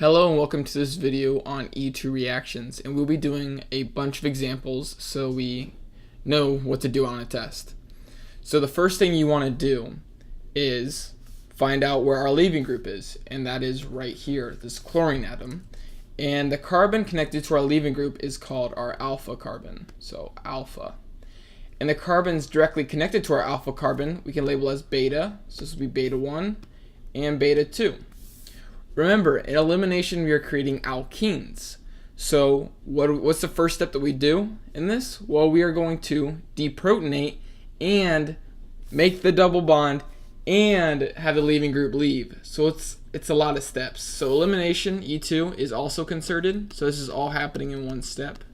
Hello and welcome to this video on E2 reactions, and we'll be doing a bunch of examples so we know what to do on a test. So the first thing you want to do is find out where our leaving group is, and that is right here, this chlorine atom. And the carbon connected to our leaving group is called our alpha carbon, so alpha. And the carbons directly connected to our alpha carbon we can label as beta, so this will be beta 1 and beta 2. Remember, in elimination, we are creating alkenes. So what's the first step that we do in this? Well, we are going to deprotonate and make the double bond and have the leaving group leave. So it's a lot of steps. So elimination, E2, is also concerted. So this is all happening in one step.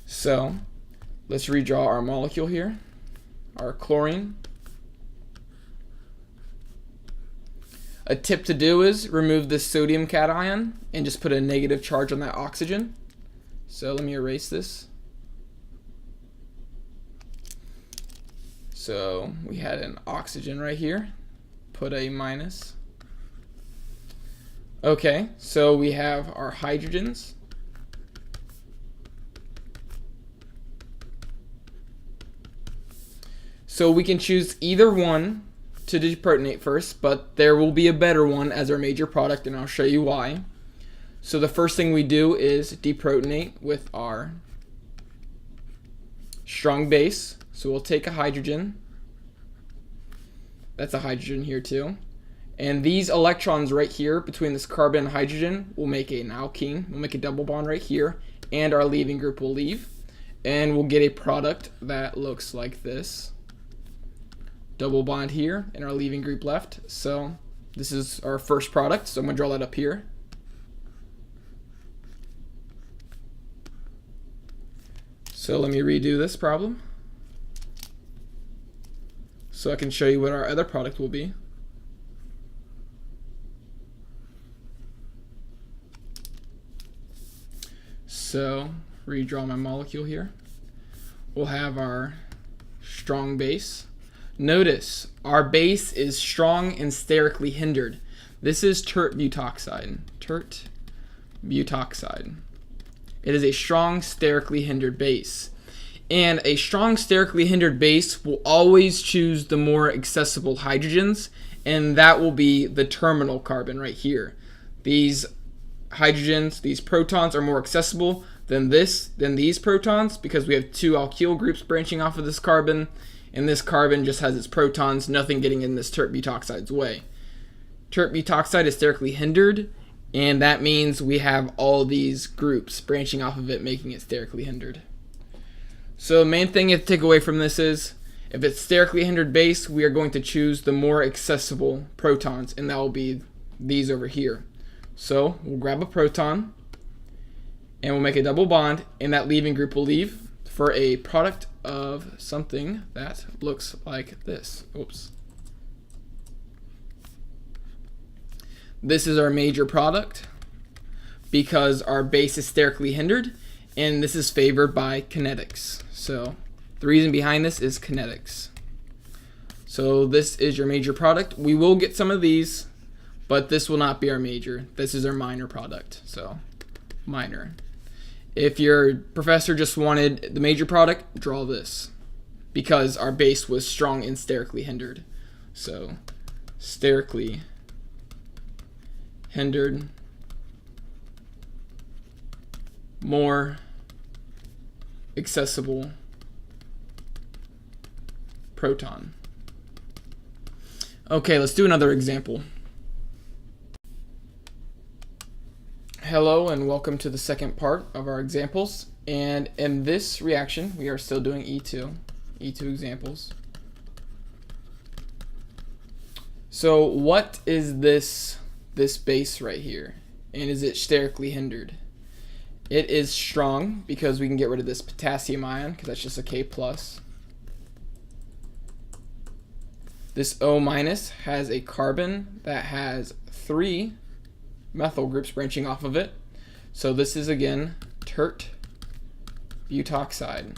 So let's redraw our molecule here, our chlorine. A tip to do is remove this sodium cation and just put a negative charge on that oxygen. So let me erase this. So we had an oxygen right here. Put a minus. Okay, so we have our hydrogens. So we can choose either one to deprotonate first, but there will be a better one as our major product, and I'll show you why. So the first thing we do is deprotonate with our strong base. So we'll take a hydrogen. That's a hydrogen here too. And these electrons right here between this carbon and hydrogen will make an alkene. We'll make a double bond right here, and our leaving group will leave. And we'll get a product that looks like this. Double bond here and our leaving group left. So this is our first product, so I'm going to draw that up here. So let me redo this problem so I can show you what our other product will be. So redraw my molecule here. We'll have our strong base. Notice our base is strong and sterically hindered. This is tert butoxide. Tert butoxide. It is a strong sterically hindered base. And a strong sterically hindered base will always choose the more accessible hydrogens, and that will be the terminal carbon right here. These hydrogens, these protons are more accessible than these protons because we have two alkyl groups branching off of this carbon. And this carbon just has its protons, nothing getting in this tert butoxide's way. Tert butoxide is sterically hindered, and that means we have all these groups branching off of it, making it sterically hindered. So the main thing you have to take away from this is, if it's sterically hindered base, we are going to choose the more accessible protons, and that will be these over here. So we'll grab a proton, and we'll make a double bond, and that leaving group will leave for a product of something that looks like this. Oops. This is our major product because our base is sterically hindered, and this is favored by kinetics. So the reason behind this is kinetics. So this is your major product. We will get some of these, but this will not be our major. This is our minor product. So minor. If your professor just wanted the major product, draw this because our base was strong and sterically hindered. So sterically hindered, more accessible proton. Okay, let's do another example. Hello and welcome to the second part of our examples, and in this reaction we are still doing E2 examples. So what is this base right here, and is it sterically hindered? It is strong because we can get rid of this potassium ion because that's just a K+. This O- has a carbon that has 3 methyl groups branching off of it. So this is again tert butoxide.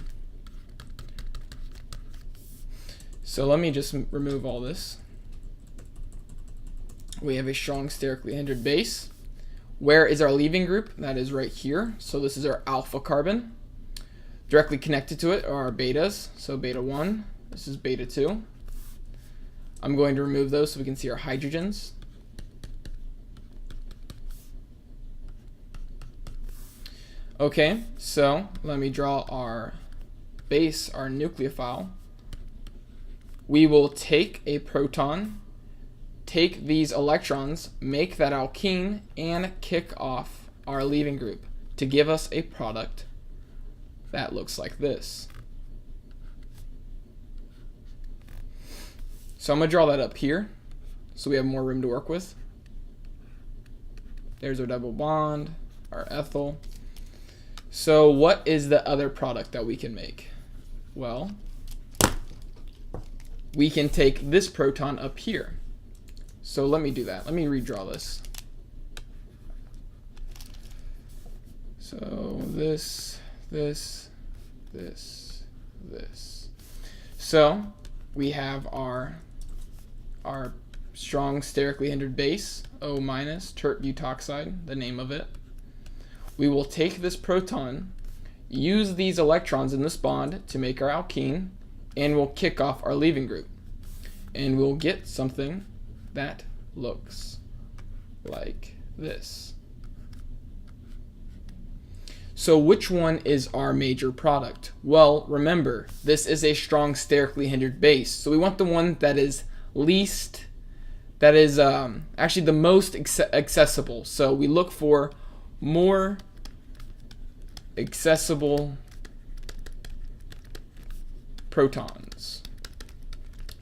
So let me just remove all this. We have a strong sterically hindered base. Where is our leaving group? That is right here. So this is our alpha carbon. Directly connected to it are our betas. So beta 1, this is beta 2. I'm going to remove those so we can see our hydrogens. Okay, so let me draw our base, our nucleophile. We will take a proton, take these electrons, make that alkene, and kick off our leaving group to give us a product that looks like this. So I'm going to draw that up here so we have more room to work with. There's our double bond, our ethyl. So what is the other product that we can make? Well, we can take this proton up here. So let me do that. Let me redraw this. So this. So we have our strong sterically hindered base, O-, tert butoxide, the name of it. We will take this proton, use these electrons in this bond to make our alkene, and we'll kick off our leaving group. And we'll get something that looks like this. So which one is our major product? Well, remember, this is a strong sterically hindered base. So we want the one that is least, that is actually the most accessible. So we look for more accessible protons.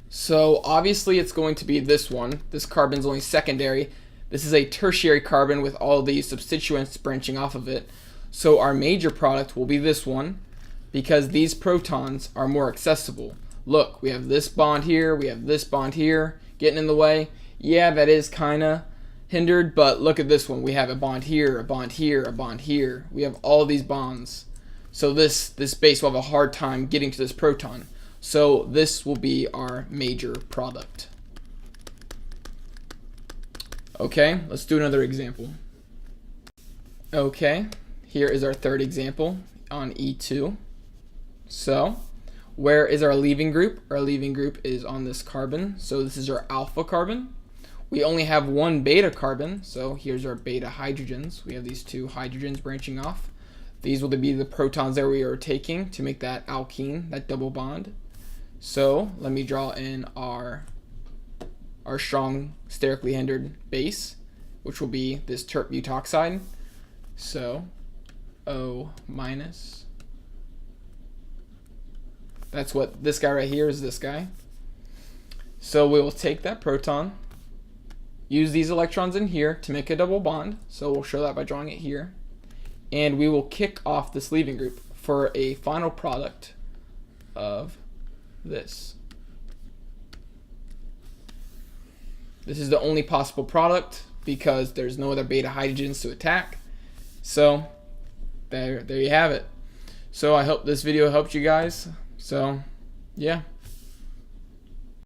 So obviously it's going to be this one. This carbon's only secondary. This is a tertiary carbon with all these substituents branching off of it. So our major product will be this one because these protons are more accessible. Look, we have this bond here, we have this bond here getting in the way. Yeah, that is kind of hindered, but look at this one. We have a bond here, a bond here, a bond here. We have all these bonds. So this base will have a hard time getting to this proton. So this will be our major product. Okay, let's do another example. Okay, here is our third example on E2. So where is our leaving group? Our leaving group is on this carbon. So this is our alpha carbon. We only have one beta carbon, so here's our beta hydrogens. We have these two hydrogens branching off. These will be the protons that we are taking to make that alkene, that double bond. So let me draw in our strong sterically hindered base, which will be this tert butoxide. So O-. That's what this guy right here is, this guy. So we will take that proton, use these electrons in here to make a double bond. So we'll show that by drawing it here. And we will kick off this leaving group for a final product of this. This is the only possible product because there's no other beta hydrogens to attack. So there you have it. So I hope this video helped you guys. So yeah.